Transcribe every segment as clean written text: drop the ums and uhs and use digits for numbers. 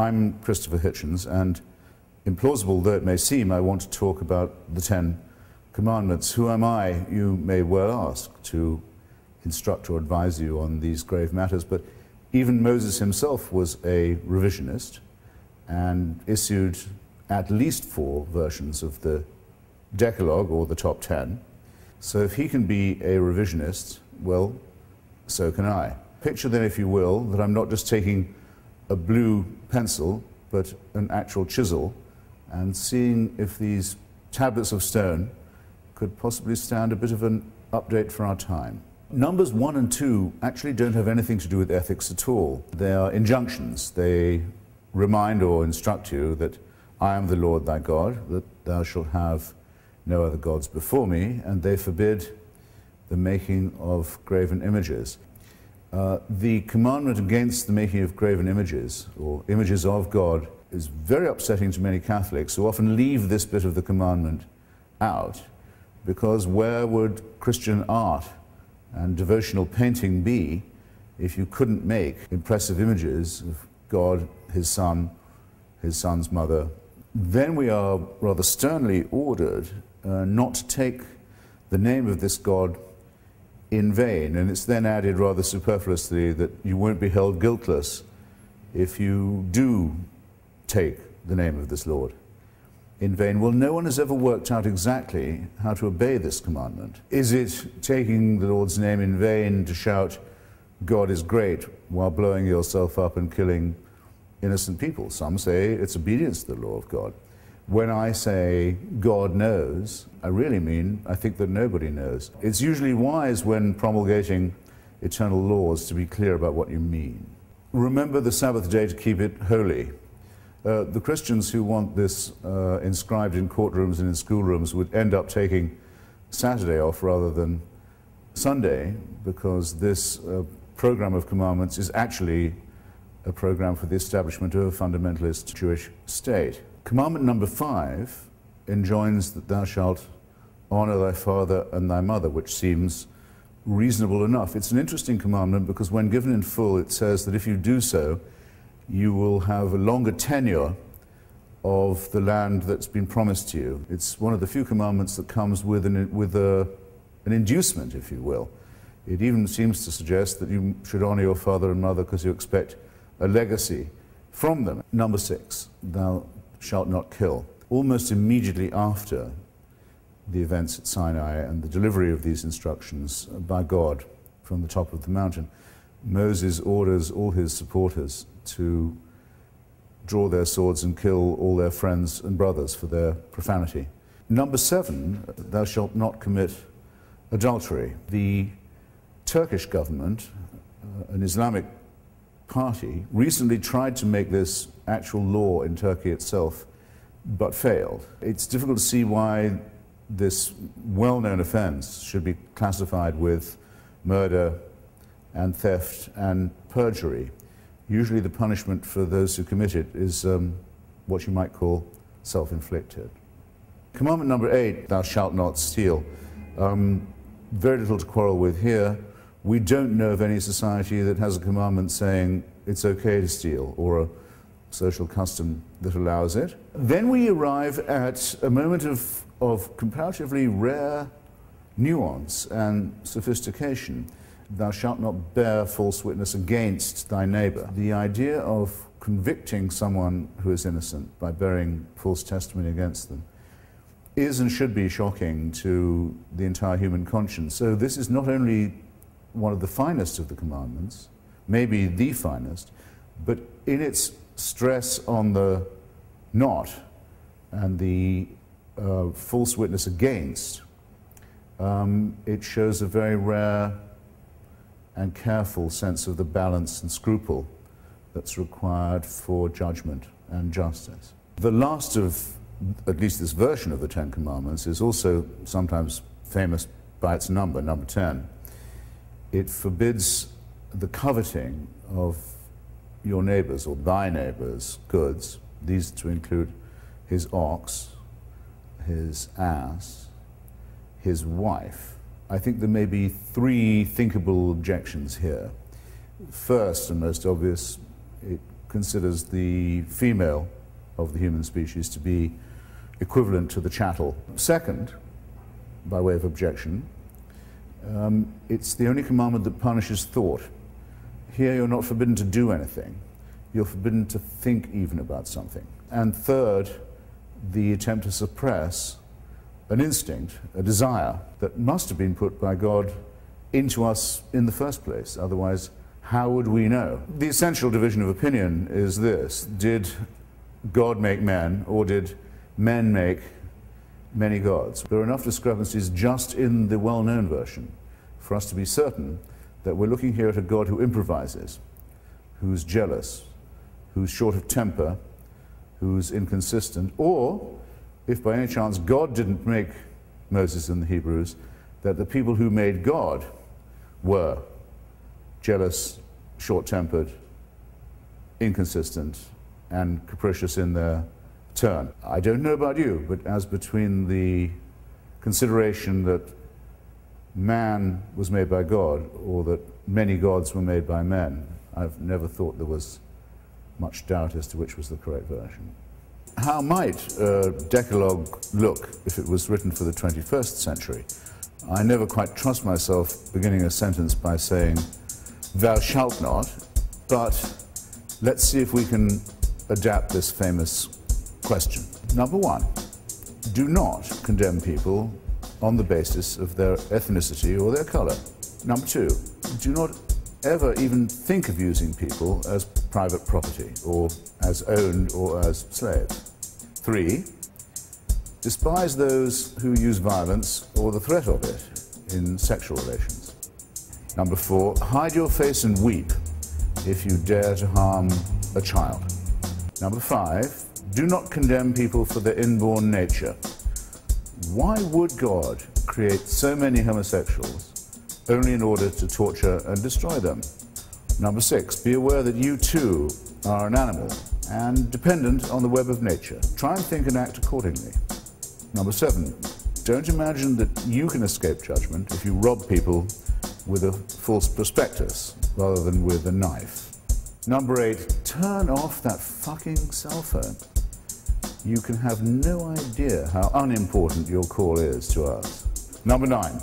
I'm Christopher Hitchens, and implausible though it may seem, I want to talk about the Ten Commandments. Who am I, you may well ask, to instruct or advise you on these grave matters, but even Moses himself was a revisionist and issued at least 4 versions of the Decalogue, or the top 10. So if he can be a revisionist, well, so can I. Picture then, if you will, that I'm not just taking a blue pencil, but an actual chisel, and seeing if these tablets of stone could possibly stand a bit of an update for our time. Numbers 1 and 2 actually don't have anything to do with ethics at all. They are injunctions. They remind or instruct you that I am the Lord thy God, that thou shalt have no other gods before me, and they forbid the making of graven images. The commandment against the making of graven images, or images of God, is very upsetting to many Catholics who often leave this bit of the commandment out, because where would Christian art and devotional painting be if you couldn't make impressive images of God, his son, his son's mother? Then we are rather sternly ordered not to take the name of this God in vain, and it's then added rather superfluously that you won't be held guiltless if you do take the name of this Lord in vain. Well, no one has ever worked out exactly how to obey this commandment. Is it taking the Lord's name in vain to shout, God is great, while blowing yourself up and killing innocent people? Some say it's obedience to the law of God. When I say God knows, I really mean I think that nobody knows. It's usually wise when promulgating eternal laws to be clear about what you mean. Remember the Sabbath day to keep it holy. The Christians who want this inscribed in courtrooms and in schoolrooms would end up taking Saturday off rather than Sunday, because this program of commandments is actually a program for the establishment of a fundamentalist Jewish state. Commandment number 5 enjoins that thou shalt honor thy father and thy mother, which seems reasonable enough. It's an interesting commandment because when given in full, it says that if you do so, you will have a longer tenure of the land that's been promised to you. It's one of the few commandments that comes with an inducement, if you will. It even seems to suggest that you should honor your father and mother because you expect a legacy from them. Number 6, thou shalt not kill. Almost immediately after the events at Sinai and the delivery of these instructions by God from the top of the mountain, Moses orders all his supporters to draw their swords and kill all their friends and brothers for their profanity. Number 7, thou shalt not commit adultery. The Turkish government, an Islamic party, recently tried to make this actual law in Turkey itself, but failed. It's difficult to see why this well-known offense should be classified with murder and theft and perjury. Usually the punishment for those who commit it is what you might call self-inflicted. Commandment number 8, thou shalt not steal. Very little to quarrel with here. We don't know of any society that has a commandment saying it's okay to steal, or a social custom that allows it. Then we arrive at a moment of comparatively rare nuance and sophistication. Thou shalt not bear false witness against thy neighbor. The idea of convicting someone who is innocent by bearing false testimony against them is and should be shocking to the entire human conscience. So this is not only one of the finest of the commandments, maybe the finest, but in its stress on the not and the false witness against, it shows a very rare and careful sense of the balance and scruple that's required for judgment and justice. The last of, at least this version of the Ten Commandments, is also sometimes famous by its number, number 10. It forbids the coveting of your neighbor's or thy neighbor's goods, these to include his ox, his ass, his wife. I think there may be 3 thinkable objections here. First and most obvious, it considers the female of the human species to be equivalent to the chattel. Second, by way of objection, it's the only commandment that punishes thought. Here you're not forbidden to do anything. You're forbidden to think even about something. And third, the attempt to suppress an instinct, a desire that must have been put by God into us in the first place. Otherwise, how would we know? The essential division of opinion is this: did God make men, or did men make many gods? There are enough discrepancies just in the well-known version for us to be certain that we're looking here at a God who improvises, who's jealous, who's short of temper, who's inconsistent, or, if by any chance God didn't make Moses and the Hebrews, that the people who made God were jealous, short-tempered, inconsistent, and capricious in their turn. I don't know about you, but as between the consideration that man was made by God or that many gods were made by men, I've never thought there was much doubt as to which was the correct version. How might a Decalogue look if it was written for the 21st century? I never quite trust myself beginning a sentence by saying, "Thou shalt not," but let's see if we can adapt this famous question. Number one, do not condemn people on the basis of their ethnicity or their color. Number two, do not ever even think of using people as private property, or as owned or as slaves. Three, despise those who use violence or the threat of it in sexual relations. Number four, hide your face and weep if you dare to harm a child. Number five, do not condemn people for their inborn nature. Why would God create so many homosexuals only in order to torture and destroy them? Number six, be aware that you too are an animal and dependent on the web of nature. Try and think and act accordingly. Number seven, don't imagine that you can escape judgment if you rob people with a false prospectus rather than with a knife. Number eight, turn off that fucking cell phone. You can have no idea how unimportant your call is to us. Number nine,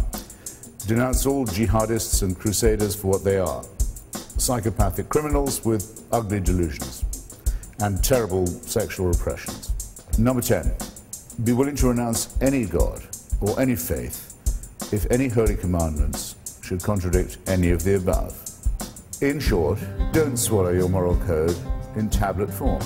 denounce all jihadists and crusaders for what they are: psychopathic criminals with ugly delusions and terrible sexual repressions. Number 10, be willing to renounce any god or any faith if any holy commandments should contradict any of the above. In short, don't swallow your moral code in tablet form.